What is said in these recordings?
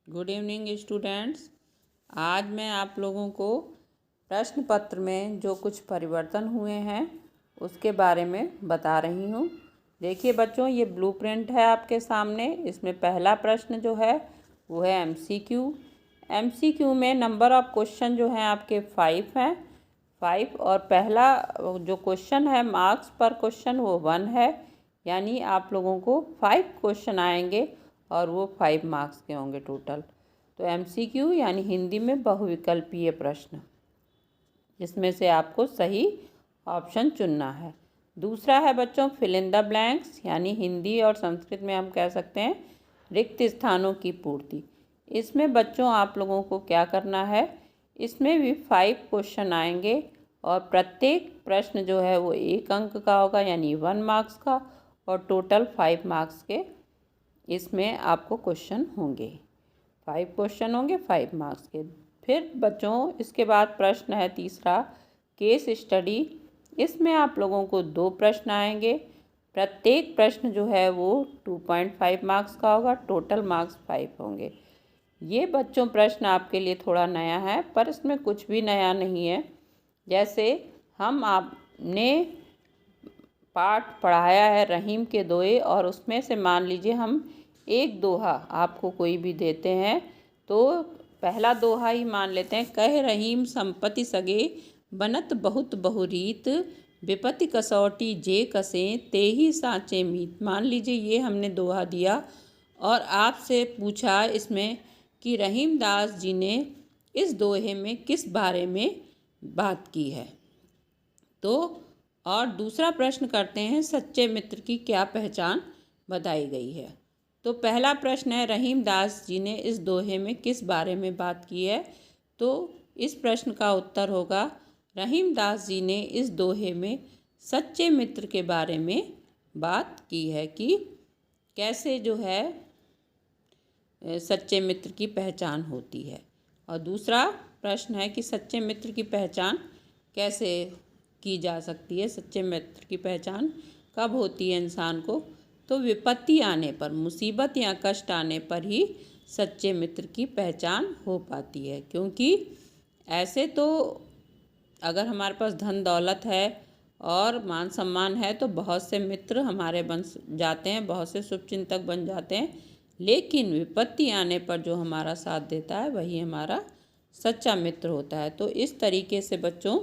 Good evening students. आज मैं आप लोगों को प्रश्न पत्र में जो कुछ परिवर्तन हुए हैं उसके बारे में बता रही हूँ। देखिए बच्चों, ये ब्लूप्रिंट है आपके सामने। इसमें पहला प्रश्न जो है वो है एमसीक्यू। एमसीक्यू में नंबर ऑफ क्वेश्चन जो हैं आपके 5 हैं, 5। और पहला जो क्वेश्चन है मार्क्स पर क्वेश्चन वो 1 है, यानी आप लोगों को 5 क्वेश्चन आएंगे और वो 5 मार्क्स के होंगे टोटल। तो एमसीक्यू यानी हिंदी में बहुविकल्पीय प्रश्न, इसमें से आपको सही ऑप्शन चुनना है। दूसरा है बच्चों फिल इन द ब्लैंक्स, यानी हिंदी और संस्कृत में हम कह सकते हैं रिक्त स्थानों की पूर्ति। इसमें बच्चों आप लोगों को क्या करना है, इसमें भी 5 क्वेश्चन आएंगे और प्रत्येक प्रश्न जो है वो 1 अंक का होगा, यानी 1 मार्क्स का, और टोटल 5 मार्क्स के इसमें आपको क्वेश्चन होंगे। 5 क्वेश्चन होंगे 5 मार्क्स के। फिर बच्चों इसके बाद प्रश्न है तीसरा केस स्टडी। इसमें आप लोगों को 2 प्रश्न आएंगे। प्रत्येक प्रश्न जो है वो 2.5 मार्क्स का होगा, टोटल मार्क्स 5 होंगे। ये बच्चों प्रश्न आपके लिए थोड़ा नया है, पर इसमें कुछ भी नया नहीं है। जैसे हम आपने पाठ पढ़ाया है रहीम के दोहे, और उसमें से मान लीजिए हम एक दोहा आपको कोई भी देते हैं, तो पहला दोहा ही मान लेते हैं। कह रहीम संपत्ति सगे बनत बहुत बहुरीत, विपत्ति कसौटी जे कसें ते ही साँचे मीत। मान लीजिए ये हमने दोहा दिया और आपसे पूछा इसमें कि रहीम दास जी ने इस दोहे में किस बारे में बात की है। तो और दूसरा प्रश्न करते हैं सच्चे मित्र की क्या पहचान बताई गई है। तो पहला प्रश्न है रहीम दास जी ने इस दोहे में किस बारे में बात की है। तो इस प्रश्न का उत्तर होगा रहीम दास जी ने इस दोहे में सच्चे मित्र के बारे में बात की है कि कैसे जो है सच्चे मित्र की पहचान होती है। और दूसरा प्रश्न है कि सच्चे मित्र की पहचान कैसे की जा सकती है, सच्चे मित्र की पहचान कब होती है इंसान को। तो विपत्ति आने पर, मुसीबत या कष्ट आने पर ही सच्चे मित्र की पहचान हो पाती है। क्योंकि ऐसे तो अगर हमारे पास धन दौलत है और मान सम्मान है तो बहुत से मित्र हमारे बन जाते हैं, बहुत से शुभचिंतक बन जाते हैं, लेकिन विपत्ति आने पर जो हमारा साथ देता है वही हमारा सच्चा मित्र होता है। तो इस तरीके से बच्चों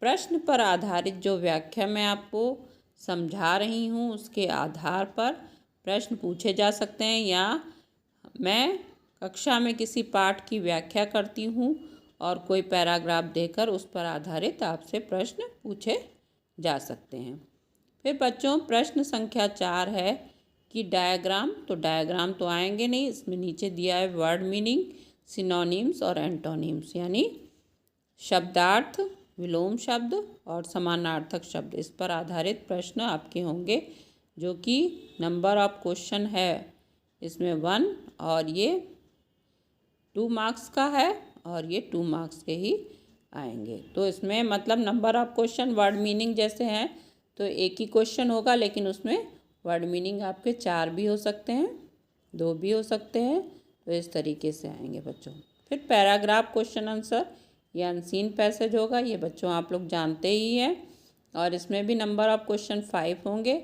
प्रश्न पर आधारित जो व्याख्या मैं आपको समझा रही हूँ उसके आधार पर प्रश्न पूछे जा सकते हैं, या मैं कक्षा में किसी पाठ की व्याख्या करती हूँ और कोई पैराग्राफ देकर उस पर आधारित आपसे प्रश्न पूछे जा सकते हैं। फिर बच्चों प्रश्न संख्या 4 है कि डायग्राम। तो डायग्राम तो आएंगे नहीं, इसमें नीचे दिया है वर्ड मीनिंग, सिनोनिम्स और एंटोनिम्स, यानी शब्दार्थ, विलोम शब्द और समानार्थक शब्द। इस पर आधारित प्रश्न आपके होंगे, जो कि नंबर ऑफ क्वेश्चन है इसमें 1, और ये 2 मार्क्स का है और ये 2 मार्क्स के ही आएंगे। तो इसमें मतलब number of question word meaning जैसे हैं तो एक ही क्वेश्चन होगा, लेकिन उसमें वर्ड मीनिंग आपके 4 भी हो सकते हैं, 2 भी हो सकते हैं। तो इस तरीके से आएंगे बच्चों। फिर पैराग्राफ क्वेश्चन आंसर, ये अनसीन पैसेज होगा, ये बच्चों आप लोग जानते ही हैं, और इसमें भी नंबर ऑफ क्वेश्चन 5 होंगे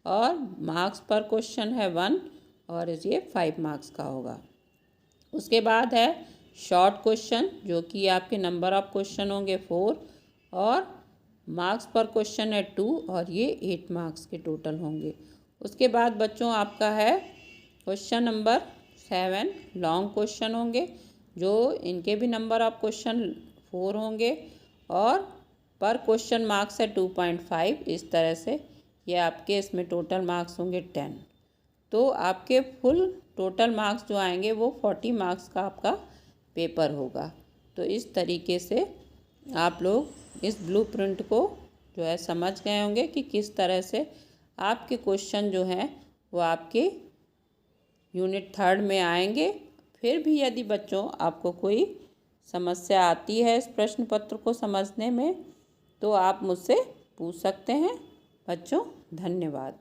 और मार्क्स पर क्वेश्चन है 1, और ये 5 मार्क्स का होगा। उसके बाद है शॉर्ट क्वेश्चन, जो कि आपके नंबर ऑफ क्वेश्चन होंगे 4 और मार्क्स पर क्वेश्चन है 2, और ये 8 मार्क्स के टोटल होंगे। उसके बाद बच्चों आपका है क्वेश्चन नंबर 7 लॉन्ग क्वेश्चन होंगे, जो इनके भी नंबर ऑफ क्वेश्चन 4 होंगे और पर क्वेश्चन मार्क्स है 2.5। इस तरह से ये आपके इसमें टोटल मार्क्स होंगे 10। तो आपके फुल टोटल मार्क्स जो आएंगे वो 40 मार्क्स का आपका पेपर होगा। तो इस तरीके से आप लोग इस ब्लूप्रिंट को जो है समझ गए होंगे कि किस तरह से आपके क्वेश्चन जो हैं वो आपके यूनिट 3 में आएंगे। फिर भी यदि बच्चों आपको कोई समस्या आती है इस प्रश्न पत्र को समझने में तो आप मुझसे पूछ सकते हैं। बच्चों धन्यवाद।